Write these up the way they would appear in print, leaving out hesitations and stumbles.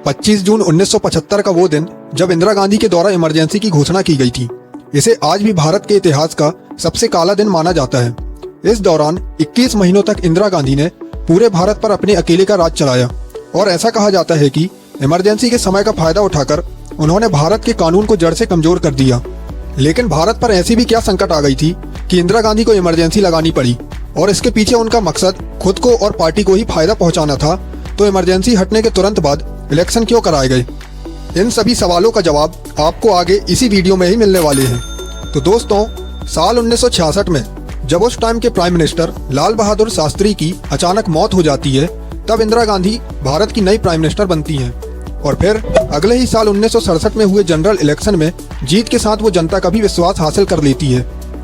25 जून 1975 का वो दिन जब इंदिरा गांधी के द्वारा इमरजेंसी की घोषणा की गई थी, इसे आज भी भारत के इतिहास का सबसे काला दिन माना जाता है। इस दौरान 21 महीनों तक इंदिरा गांधी ने पूरे भारत पर अपने अकेले का राज चलाया और ऐसा कहा जाता है कि इमरजेंसी के समय का फायदा उठाकर उन्होंने भारत के कानून को जड़ से कमजोर कर दिया। लेकिन भारत पर ऐसी भी क्या संकट आ गई थी कि इंदिरा गांधी को इमरजेंसी लगानी पड़ी, और इसके पीछे उनका मकसद खुद को और पार्टी को ही फायदा पहुंचाना था। तो इमरजेंसी हटने के तुरंत बाद इलेक्शन क्यों कराए गए? इन सभी सवालों का जवाब आपको आगे इसी वीडियो में ही मिलने वाले हैं। तो दोस्तों, साल 1966 में जब उस टाइम के प्राइम मिनिस्टर लाल बहादुर शास्त्री की अचानक मौत हो जाती है, तब इंदिरा गांधी भारत की नई प्राइम मिनिस्टर बनती हैं। और फिर अगले ही साल 1967 में हुए जनरल इलेक्शन में जीत के साथ वो जनता का भी विश्वास हासिल कर लेती है।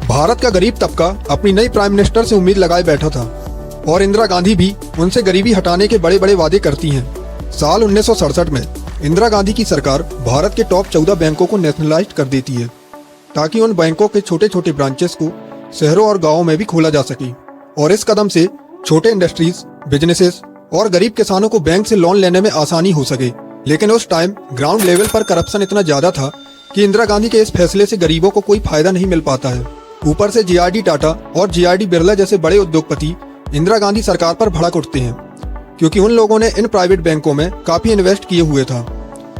भारत का गरीब तबका अपनी नई प्राइम मिनिस्टर से उम्मीद लगाए बैठा था और इंदिरा गांधी भी उनसे गरीबी हटाने के बड़े बड़े वादे करती हैं। साल 1967 में इंदिरा गांधी की सरकार भारत के टॉप 14 बैंकों को नेशनलाइज कर देती है ताकि उन बैंकों के छोटे छोटे ब्रांचेस को शहरों और गाँवों में भी खोला जा सके। और इस कदम से छोटे इंडस्ट्रीज, बिजनेसेस और गरीब किसानों को बैंक से लोन लेने में आसानी हो सके। लेकिन उस टाइम ग्राउंड लेवल पर करप्शन इतना ज्यादा था कि इंदिरा गांधी के इस फैसले से गरीबों को कोई फायदा नहीं मिल पाता है। ऊपर से जीआरडी टाटा और जीआरडी बिरला जैसे बड़े उद्योगपति इंदिरा गांधी सरकार पर भड़क उठते हैं, क्योंकि उन लोगों ने इन प्राइवेट बैंकों में काफी इन्वेस्ट किए हुए था,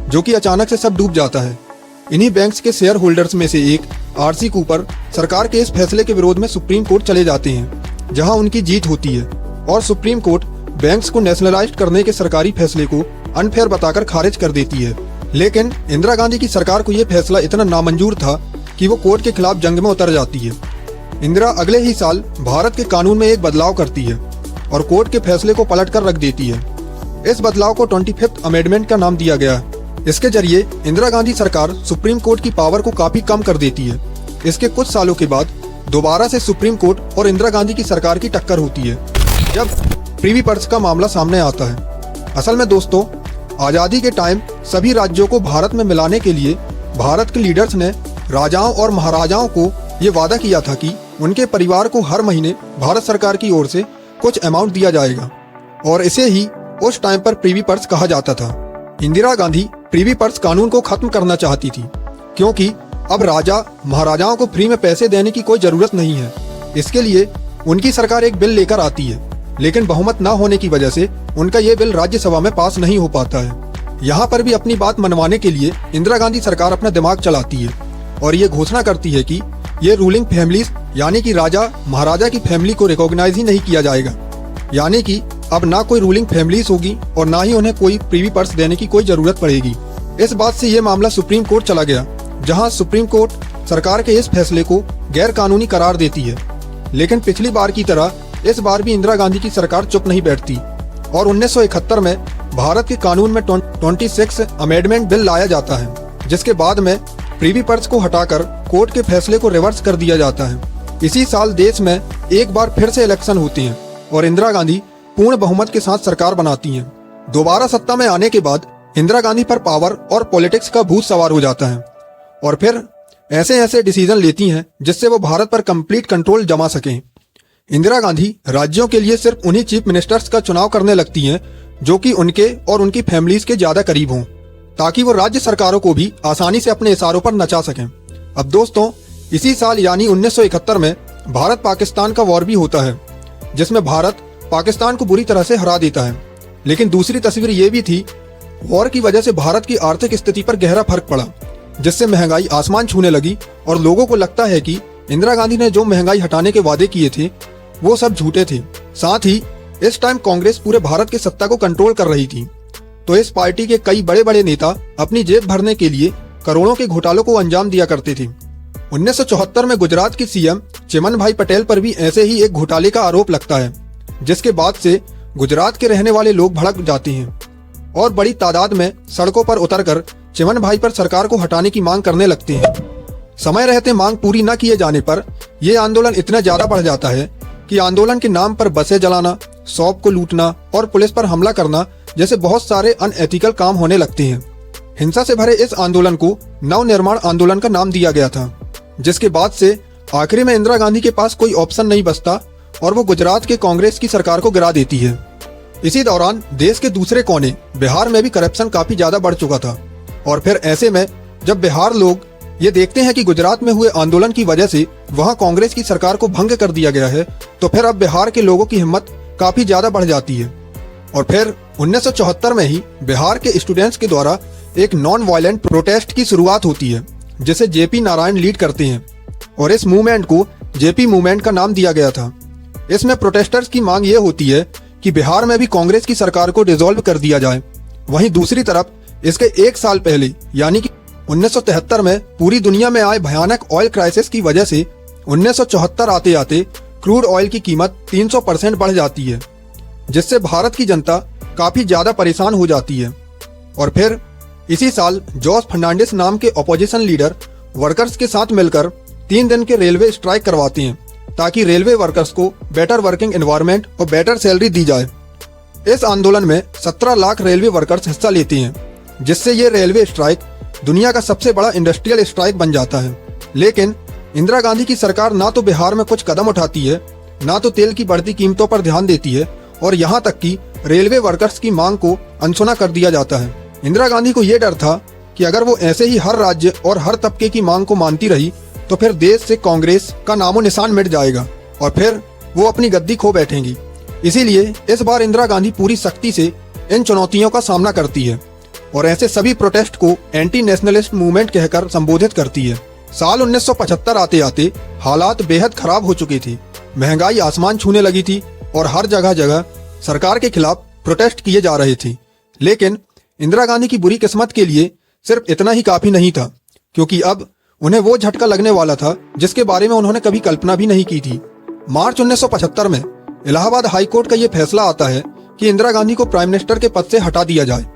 जो कि अचानक से सब डूब जाता है। इन्हीं बैंक्स के शेयर होल्डर्स में से एक आरसी कूपर सरकार के इस फैसले के विरोध में सुप्रीम कोर्ट चले जाते हैं, जहां उनकी जीत होती है और सुप्रीम कोर्ट बैंक्स को नेशनलाइज करने के सरकारी फैसले को अनफेयर बताकर खारिज कर देती है। लेकिन इंदिरा गांधी की सरकार को यह फैसला इतना नामंजूर था कि वो कोर्ट के खिलाफ जंग में उतर जाती है। इंदिरा अगले ही साल भारत के कानून में एक बदलाव करती है और कोर्ट के फैसले को पलटकर रख देती है। इस बदलाव को 25th अमेंडमेंट का नाम दिया गया है। इसके जरिए इंदिरा गांधी सरकार सुप्रीम कोर्ट की पावर को काफी कम कर देती है। इसके कुछ सालों के बाद दोबारा से सुप्रीम कोर्ट और इंदिरा गांधी की सरकार की टक्कर होती है, जब प्रिवी पर्स का मामला सामने आता है। असल में दोस्तों, आजादी के टाइम सभी राज्यों को भारत में मिलाने के लिए भारत के लीडर्स ने राजाओं और महाराजाओं को ये वादा किया था कि उनके परिवार को हर महीने भारत सरकार की ओर से कुछ अमाउंट दिया जाएगा, और इसे ही उस टाइम पर प्रिवी पर्स कहा जाता था। इंदिरा गांधी प्रिवी पर्स कानून को खत्म करना चाहती थी, क्योंकि अब राजा महाराजाओं को फ्री में पैसे देने की कोई जरूरत नहीं है। इसके लिए उनकी सरकार एक बिल लेकर आती है, लेकिन बहुमत न होने की वजह से उनका ये बिल राज्यसभा में पास नहीं हो पाता है। यहाँ पर भी अपनी बात मनवाने के लिए इंदिरा गांधी सरकार अपना दिमाग चलाती है और ये घोषणा करती है कि ये रूलिंग फैमिलीज यानी कि राजा महाराजा की फैमिली को रिकॉग्नाइज ही नहीं किया जाएगा। यानी कि अब ना कोई रूलिंग फैमिलीज होगी और ना ही उन्हें कोई प्रिवी पर्स देने की कोई जरूरत पड़ेगी। इस बात से ये मामला सुप्रीम कोर्ट चला गया, जहाँ सुप्रीम कोर्ट सरकार के इस फैसले को गैर कानूनी करार देती है। लेकिन पिछली बार की तरह इस बार भी इंदिरा गांधी की सरकार चुप नहीं बैठती और 1971 में भारत के कानून में 26 अमेंडमेंट बिल लाया जाता है, जिसके बाद में प्रिवी पर्स को हटाकर कोर्ट के फैसले को रिवर्स कर दिया जाता है। इसी साल देश में एक बार फिर से इलेक्शन होते हैं और इंदिरा गांधी पूर्ण बहुमत के साथ सरकार बनाती हैं। दोबारा सत्ता में आने के बाद इंदिरा गांधी पर पावर और पॉलिटिक्स का भूत सवार हो जाता है और फिर ऐसे ऐसे डिसीजन लेती हैं जिससे वो भारत पर कंप्लीट कंट्रोल जमा सकें। इंदिरा गांधी राज्यों के लिए सिर्फ उन्हीं चीफ मिनिस्टर्स का चुनाव करने लगती हैं जो कि उनके और उनकी फैमिलीज के ज्यादा करीब हों, ताकि वो राज्य सरकारों को भी आसानी से अपने इशारों पर नचा सकें। अब दोस्तों, इसी साल यानी 1971 में भारत पाकिस्तान का वॉर भी होता है, जिसमें भारत पाकिस्तान को बुरी तरह से हरा देता है। लेकिन दूसरी तस्वीर ये भी थी, वॉर की वजह से भारत की आर्थिक स्थिति पर गहरा फर्क पड़ा, जिससे महंगाई आसमान छूने लगी और लोगों को लगता है कि इंदिरा गांधी ने जो महंगाई हटाने के वादे किए थे वो सब झूठे थे। साथ ही इस टाइम कांग्रेस पूरे भारत की सत्ता को कंट्रोल कर रही थी, तो इस पार्टी के कई बड़े बड़े नेता अपनी जेब भरने के लिए करोड़ों के घोटालों को अंजाम दिया करते थे। 1974 में गुजरात की सीएम चिमनभाई पटेल पर भी ऐसे ही एक घोटाले का आरोप लगता है, जिसके बाद से गुजरात के रहने वाले लोग भड़क जाते हैं और बड़ी तादाद में सड़कों पर उतरकर चिमनभाई पर सरकार को हटाने की मांग करने लगते हैं। समय रहते मांग पूरी न किए जाने पर यह आंदोलन इतना ज्यादा बढ़ जाता है कि आंदोलन के नाम पर बसें जलाना, शॉप को लूटना और पुलिस पर हमला करना जैसे बहुत सारे अनएथिकल काम होने लगते हैं। हिंसा से भरे इस आंदोलन को नव निर्माण आंदोलन का नाम दिया गया था, जिसके बाद से आखिरी में इंदिरा गांधी के पास कोई ऑप्शन नहीं बचता और वो गुजरात के कांग्रेस की सरकार को गिरा देती है। इसी दौरान देश के दूसरे कोने बिहार में भी करप्शन काफी ज्यादा बढ़ चुका था। और फिर ऐसे में जब बिहार लोग ये देखते हैं कि गुजरात में हुए आंदोलन की वजह से वहां कांग्रेस की सरकार को भंग कर दिया गया है, तो फिर अब बिहार के लोगों की हिम्मत काफी ज्यादा बढ़ जाती है। और फिर 1974 में ही बिहार के स्टूडेंट्स के द्वारा एक नॉन वायलेंट प्रोटेस्ट की शुरुआत होती है, जिसे जेपी नारायण लीड करते हैं। और इस मूवमेंट को जेपी मूवमेंट का नाम दिया गया था। इसमें प्रोटेस्टर्स की मांग ये होती है कि बिहार में भी कांग्रेस की सरकार को डिसॉल्व कर दिया जाए। वहीं दूसरी तरफ इसके एक साल पहले यानी कि 1973 में पूरी दुनिया में आए भयानक ऑयल क्राइसिस की वजह से 1974 आते आते क्रूड ऑयल की कीमत 300% बढ़ जाती है, जिससे भारत की जनता काफी ज्यादा परेशान हो जाती है। और फिर इसी साल जॉर्ज फर्नांडिस नाम के अपोजिशन लीडर वर्कर्स के साथ मिलकर 3 दिन के रेलवे स्ट्राइक करवाते हैं, ताकि रेलवे वर्कर्स को बेटर वर्किंग एनवायरनमेंट और बेटर सैलरी दी जाए। इस आंदोलन में 17 लाख रेलवे वर्कर्स हिस्सा लेते हैं, जिससे ये रेलवे स्ट्राइक दुनिया का सबसे बड़ा इंडस्ट्रियल स्ट्राइक बन जाता है। लेकिन इंदिरा गांधी की सरकार ना तो बिहार में कुछ कदम उठाती है, ना तो तेल की बढ़ती कीमतों पर ध्यान देती है, और यहाँ तक कि रेलवे वर्कर्स की मांग को अनसुना कर दिया जाता है। इंदिरा गांधी को ये डर था कि अगर वो ऐसे ही हर राज्य और हर तबके की मांग को मानती रही तो फिर देश से कांग्रेस का नामो निशान मिट जाएगा और फिर वो अपनी गद्दी खो बैठेंगी। इसीलिए इस बार इंदिरा गांधी पूरी सख्ती से इन चुनौतियों का सामना करती है और ऐसे सभी प्रोटेस्ट को एंटी नेशनलिस्ट मूवमेंट कहकर संबोधित करती है। साल 1975 आते आते हालात बेहद खराब हो चुकी थी। महंगाई आसमान छूने लगी थी और हर जगह जगह सरकार के खिलाफ प्रोटेस्ट किए जा रहे थे। लेकिन इंदिरा गांधी की बुरी किस्मत के लिए सिर्फ इतना ही काफी नहीं था, क्योंकि अब उन्हें वो झटका लगने वाला था जिसके बारे में उन्होंने कभी कल्पना भी नहीं की थी। मार्च 1975 में इलाहाबाद हाई कोर्ट का ये फैसला आता है कि इंदिरा गांधी को प्राइम मिनिस्टर के पद से हटा दिया जाए।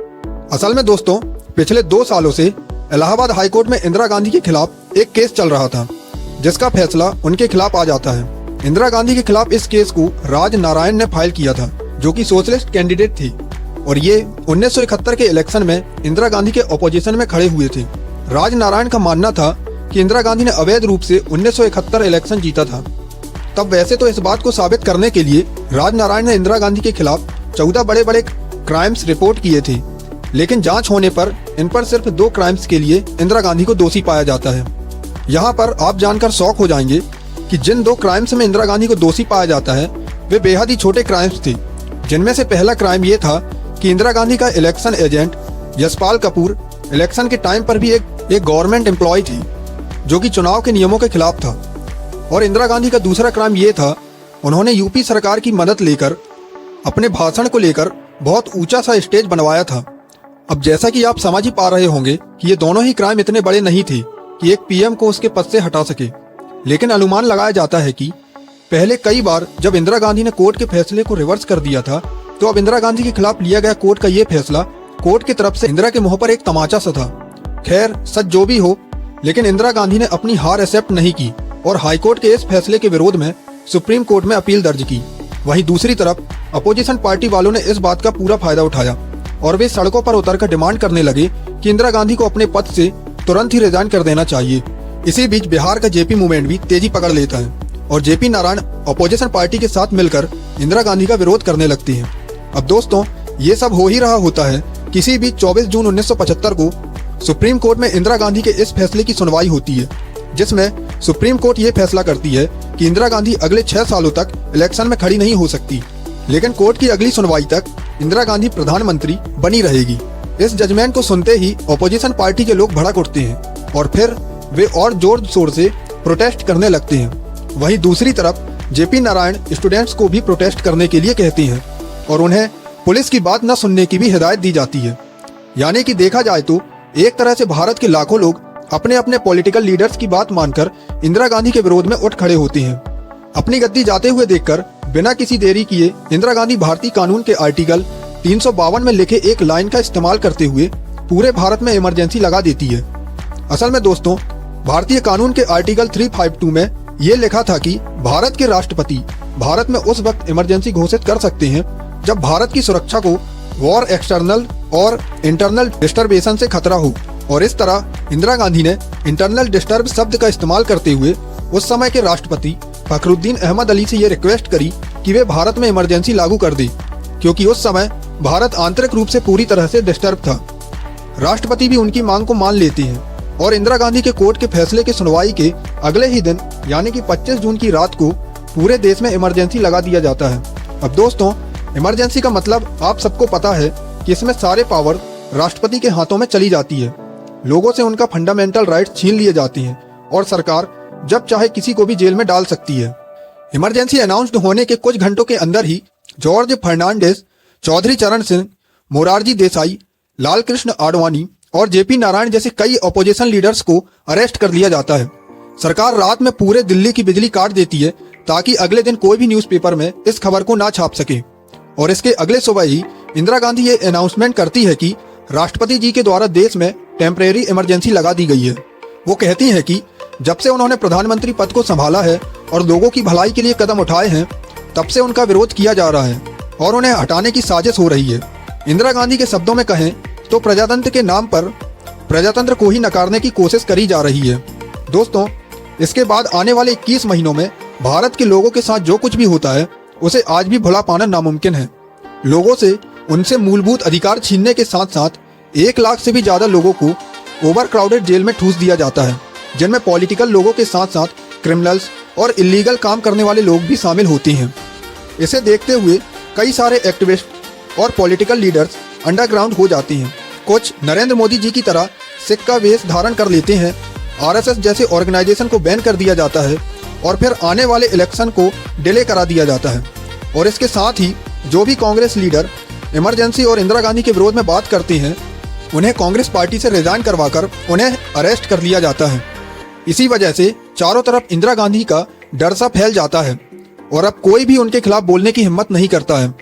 असल में दोस्तों, पिछले 2 सालों से इलाहाबाद हाई कोर्ट में इंदिरा गांधी के खिलाफ एक केस चल रहा था, जिसका फैसला उनके खिलाफ आ जाता है। इंदिरा गांधी के खिलाफ इस केस को राज नारायण ने फाइल किया था, जो कि सोशलिस्ट कैंडिडेट थी, और ये 1971 के इलेक्शन में इंदिरा गांधी के अपोजिशन में खड़े हुए थे। राज नारायण का मानना था कि इंदिरा गांधी ने अवैध रूप से 1971 इलेक्शन जीता था। तब वैसे तो इस बात को साबित करने के लिए राज नारायण ने इंदिरा गांधी के खिलाफ 14 बड़े बड़े क्राइम्स रिपोर्ट किए थे, लेकिन जांच होने पर इन पर सिर्फ 2 क्राइम्स के लिए इंदिरा गांधी को दोषी पाया जाता है। यहाँ पर आप जानकर शॉक हो जाएंगे कि जिन 2 क्राइम्स में इंदिरा गांधी को दोषी पाया जाता है वे बेहद ही छोटे क्राइम्स थे, जिनमें से पहला क्राइम ये था कि इंदिरा गांधी का election agent Yashpal Kapoor election के टाइम पर भी एक गवर्नमेंट एम्प्लॉय थी, जो कि चुनाव के नियमों के खिलाफ था। और इंदिरा गांधी का दूसरा क्राइम ये था, उन्होंने यूपी सरकार की मदद लेकर अपने भाषण को लेकर बहुत ऊंचा सा स्टेज बनवाया था। अब जैसा कि आप समझ ही पा रहे होंगे कि ये दोनों ही क्राइम इतने बड़े नहीं थे कि एक पीएम को उसके पद से हटा सके, लेकिन अनुमान लगाया जाता है कि पहले कई बार जब इंदिरा गांधी ने कोर्ट के फैसले को रिवर्स कर दिया था, तो अब इंदिरा गांधी के खिलाफ लिया गया कोर्ट का ये फैसला कोर्ट की तरफ से इंदिरा के मुंह पर एक तमाचा सा था। खैर, सच जो भी हो, लेकिन इंदिरा गांधी ने अपनी हार एक्सेप्ट नहीं की और हाईकोर्ट के इस फैसले के विरोध में सुप्रीम कोर्ट में अपील दर्ज की। वहीं दूसरी तरफ अपोजिशन पार्टी वालों ने इस बात का पूरा फायदा उठाया और वे सड़कों पर उतरकर डिमांड करने लगे कि इंदिरा गांधी को अपने पद से तुरंत ही रिजाइन कर देना चाहिए। इसी बीच बिहार का जेपी मूवमेंट भी तेजी पकड़ लेता है और जेपी नारायण अपोजिशन पार्टी के साथ मिलकर इंदिरा गांधी का विरोध करने लगती है। अब दोस्तों, ये सब हो ही रहा होता है किसी बीच 24 जून 1975 को सुप्रीम कोर्ट में इंदिरा गांधी के इस फैसले की सुनवाई होती है, जिसमें सुप्रीम कोर्ट ये फैसला करती है कि इंदिरा गांधी अगले 6 सालों तक इलेक्शन में खड़ी नहीं हो सकती, लेकिन कोर्ट की अगली सुनवाई तक इंदिरा गांधी प्रधानमंत्री बनी रहेगी। इस जजमेंट को सुनते ही अपोजिशन पार्टी के लोग भड़क उठते हैं और फिर वे और जोर शोर से प्रोटेस्ट करने लगते हैं। वहीं दूसरी तरफ जेपी नारायण स्टूडेंट्स को भी प्रोटेस्ट करने के लिए कहते हैं और उन्हें पुलिस की बात न सुनने की भी हिदायत दी जाती है। यानी कि देखा जाए तो एक तरह से भारत के लाखों लोग अपने अपने पॉलिटिकल लीडर्स की बात मानकर इंदिरा गांधी के विरोध में उठ खड़े होते हैं। अपनी गद्दी जाते हुए देखकर बिना किसी देरी किए इंदिरा गांधी भारतीय कानून के आर्टिकल 352 में लिखे एक लाइन का इस्तेमाल करते हुए पूरे भारत में इमरजेंसी लगा देती है। असल में दोस्तों, भारतीय कानून के आर्टिकल 352 में ये लिखा था कि भारत के राष्ट्रपति भारत में उस वक्त इमरजेंसी घोषित कर सकते हैं जब भारत की सुरक्षा को वॉर, एक्सटर्नल और इंटरनल डिस्टर्बेशन से खतरा हो। और इस तरह इंदिरा गांधी ने इंटरनल डिस्टर्ब शब्द का इस्तेमाल करते हुए उस समय के राष्ट्रपति फखरुद्दीन अहमद अली से ये रिक्वेस्ट करी कि वे भारत में इमरजेंसी लागू कर दे, क्योंकि उस समय भारत आंतरिक रूप से पूरी तरह से डिस्टर्ब था। राष्ट्रपति भी उनकी मांग को मान लेते हैं और इंदिरा गांधी के कोर्ट के फैसले की सुनवाई के अगले ही दिन यानी कि 25 जून की रात को पूरे देश में इमरजेंसी लगा दिया जाता है। अब दोस्तों, इमरजेंसी का मतलब आप सबको पता है कि इसमें सारे पावर राष्ट्रपति के हाथों में चली जाती है। लोगों से उनका फंडामेंटल राइट्स छीन लिए जाते हैं और सरकार जब चाहे किसी को भी जेल में डाल सकती है। इमरजेंसी अनाउंस्ड होने के कुछ घंटों के अंदर ही जॉर्ज फर्नांडिस, चौधरी चरण सिंह, मोरारजी देसाई, लाल कृष्ण आडवाणी और जेपी नारायण जैसे कई अपोजिशन लीडर्स को अरेस्ट कर लिया जाता है। सरकार रात में पूरे दिल्ली की बिजली काट देती है ताकि अगले दिन कोई भी न्यूज़पेपर में इस खबर को ना छाप सके। और इसके अगले सुबह ही इंदिरा गांधी ये अनाउंसमेंट करती है कि राष्ट्रपति जी के द्वारा देश में टेम्परेरी इमरजेंसी लगा दी गई है। वो कहती हैं कि जब से उन्होंने प्रधानमंत्री पद को संभाला है और लोगों की भलाई के लिए कदम उठाए हैं, तब से उनका विरोध किया जा रहा है और उन्हें हटाने की साजिश हो रही है। इंदिरा गांधी के शब्दों में कहें तो प्रजातंत्र के नाम पर प्रजातंत्र को ही नकारने की कोशिश करी जा रही है। दोस्तों, इसके बाद आने वाले 21 महीनों में भारत के लोगों के साथ जो कुछ भी होता है उसे आज भी भुला पाना नामुमकिन है। लोगों से उनसे मूलभूत अधिकार छीनने के साथ साथ 1 लाख से भी ज्यादा लोगों को ओवर क्राउडेड जेल में ठूस दिया जाता है, जिनमें पॉलिटिकल लोगों के साथ साथ क्रिमिनल्स और इलीगल काम करने वाले लोग भी शामिल होते हैं। इसे देखते हुए कई सारे एक्टिविस्ट और पॉलिटिकल लीडर्स अंडरग्राउंड हो जाते हैं। कुछ नरेंद्र मोदी जी की तरह सिख का वेश धारण कर लेते हैं। आरएसएस जैसे ऑर्गेनाइजेशन को बैन कर दिया जाता है और फिर आने वाले इलेक्शन को डिले करा दिया जाता है। और इसके साथ ही जो भी कांग्रेस लीडर इमरजेंसी और इंदिरा गांधी के विरोध में बात करते हैं, उन्हें कांग्रेस पार्टी से रिजाइन करवाकर उन्हें अरेस्ट कर लिया जाता है। इसी वजह से चारों तरफ इंदिरा गांधी का डर सा फैल जाता है और अब कोई भी उनके खिलाफ बोलने की हिम्मत नहीं करता है।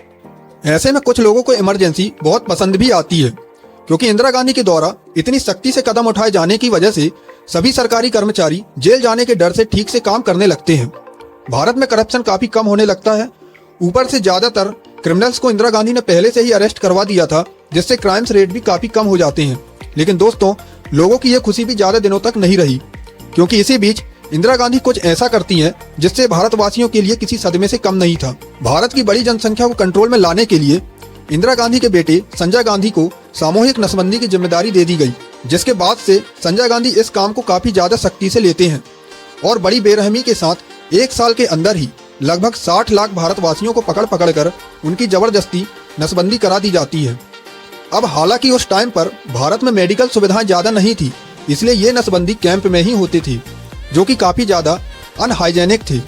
ऐसे में कुछ लोगों को इमरजेंसी बहुत पसंद भी आती है, क्योंकि इंदिरा गांधी के द्वारा इतनी सख्ती से कदम उठाए जाने की वजह से सभी सरकारी कर्मचारी जेल जाने के डर से ठीक से काम करने लगते हैं। भारत में करप्शन काफी कम होने लगता है। ऊपर से ज्यादातर क्रिमिनल्स को इंदिरा गांधी ने पहले से ही अरेस्ट करवा दिया था, जिससे क्राइम्स रेट भी काफी कम हो जाते हैं। लेकिन दोस्तों, लोगों की यह खुशी भी ज्यादा दिनों तक नहीं रही, क्योंकि इसी बीच इंदिरा गांधी कुछ ऐसा करती हैं जिससे भारतवासियों के लिए किसी सदमे से कम नहीं था। भारत की बड़ी जनसंख्या को कंट्रोल में लाने के लिए इंदिरा गांधी के बेटे संजय गांधी को सामूहिक नसबंदी की जिम्मेदारी दे दी गई, जिसके बाद से संजय गांधी इस काम को काफी ज्यादा सख्ती से लेते हैं और बड़ी बेरहमी के साथ 1 साल के अंदर ही लगभग 60 लाख भारतवासियों को पकड़ पकड़ कर उनकी जबरदस्ती नसबंदी करा दी जाती है। अब हालांकि उस टाइम पर भारत में मेडिकल सुविधाएं ज्यादा नहीं थी, इसलिए ये नसबंदी कैंप में ही होती थी, जो कि काफी ज्यादा अनहाइजेनिक थे।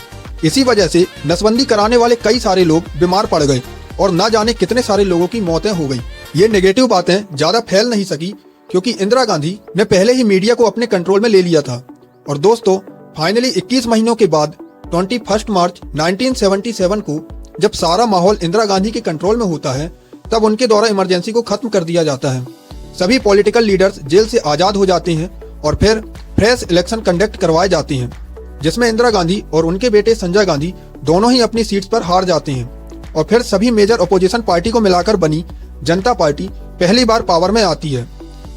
इसी वजह से नसबंदी कराने वाले कई सारे लोग बीमार पड़ गए और ना जाने कितने सारे लोगों की मौतें हो गई। ये नेगेटिव बातें ज्यादा फैल नहीं सकी, क्योंकि इंदिरा गांधी ने पहले ही मीडिया को अपने कंट्रोल में ले लिया था। और दोस्तों, फाइनली 21 महीनों के बाद 21 मार्च 1977 को जब सारा माहौल इंदिरा गांधी के कंट्रोल में होता है, तब उनके द्वारा इमरजेंसी को खत्म कर दिया जाता है। सभी पॉलिटिकल लीडर्स जेल से आजाद हो जाते हैं और फिर फ्रेश इलेक्शन कंडक्ट करवाए जाते हैं, जिसमें इंदिरा गांधी और उनके बेटे संजय गांधी दोनों ही अपनी सीट्स पर हार जाते हैं। और फिर सभी मेजर अपोजिशन पार्टी को मिलाकर बनी जनता पार्टी पहली बार पावर में आती है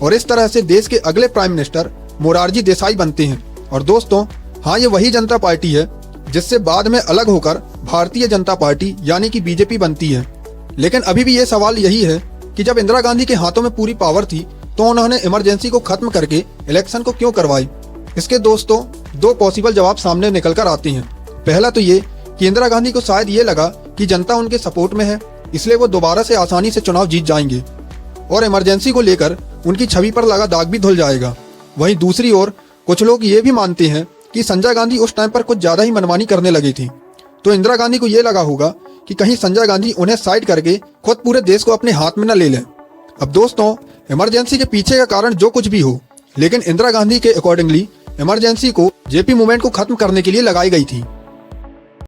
और इस तरह से देश के अगले प्राइम मिनिस्टर मोरारजी देसाई बनते हैं। और दोस्तों, हाँ, ये वही जनता पार्टी है जिससे बाद में अलग होकर भारतीय जनता पार्टी यानी कि बीजेपी बनती है। लेकिन अभी भी ये सवाल यही है कि जब इंदिरा गांधी के हाथों में पूरी पावर थी, तो उन्होंने इमरजेंसी को खत्म करके इलेक्शन को क्यों करवाई? इसके दोस्तों 2 पॉसिबल जवाब सामने निकल कर आते हैं। पहला तो ये कि इंदिरा गांधी को शायद ये लगा कि जनता उनके सपोर्ट में है, इसलिए वो दोबारा से आसानी से चुनाव जीत जाएंगे और इमरजेंसी को लेकर उनकी छवि पर लगा दाग भी धुल जाएगा। वहीं दूसरी ओर कुछ लोग ये भी मानते हैं कि संजय गांधी उस टाइम पर कुछ ज्यादा ही मनमानी करने लगी थी, तो इंदिरा गांधी को ये लगा होगा कि कहीं संजय गांधी उन्हें साइड करके खुद पूरे देश को अपने हाथ में न ले लें। अब दोस्तों, इमरजेंसी के पीछे का कारण जो कुछ भी हो, लेकिन इंदिरा गांधी के अकॉर्डिंगली इमरजेंसी को जेपी मूवमेंट को खत्म करने के लिए लगाई गई थी।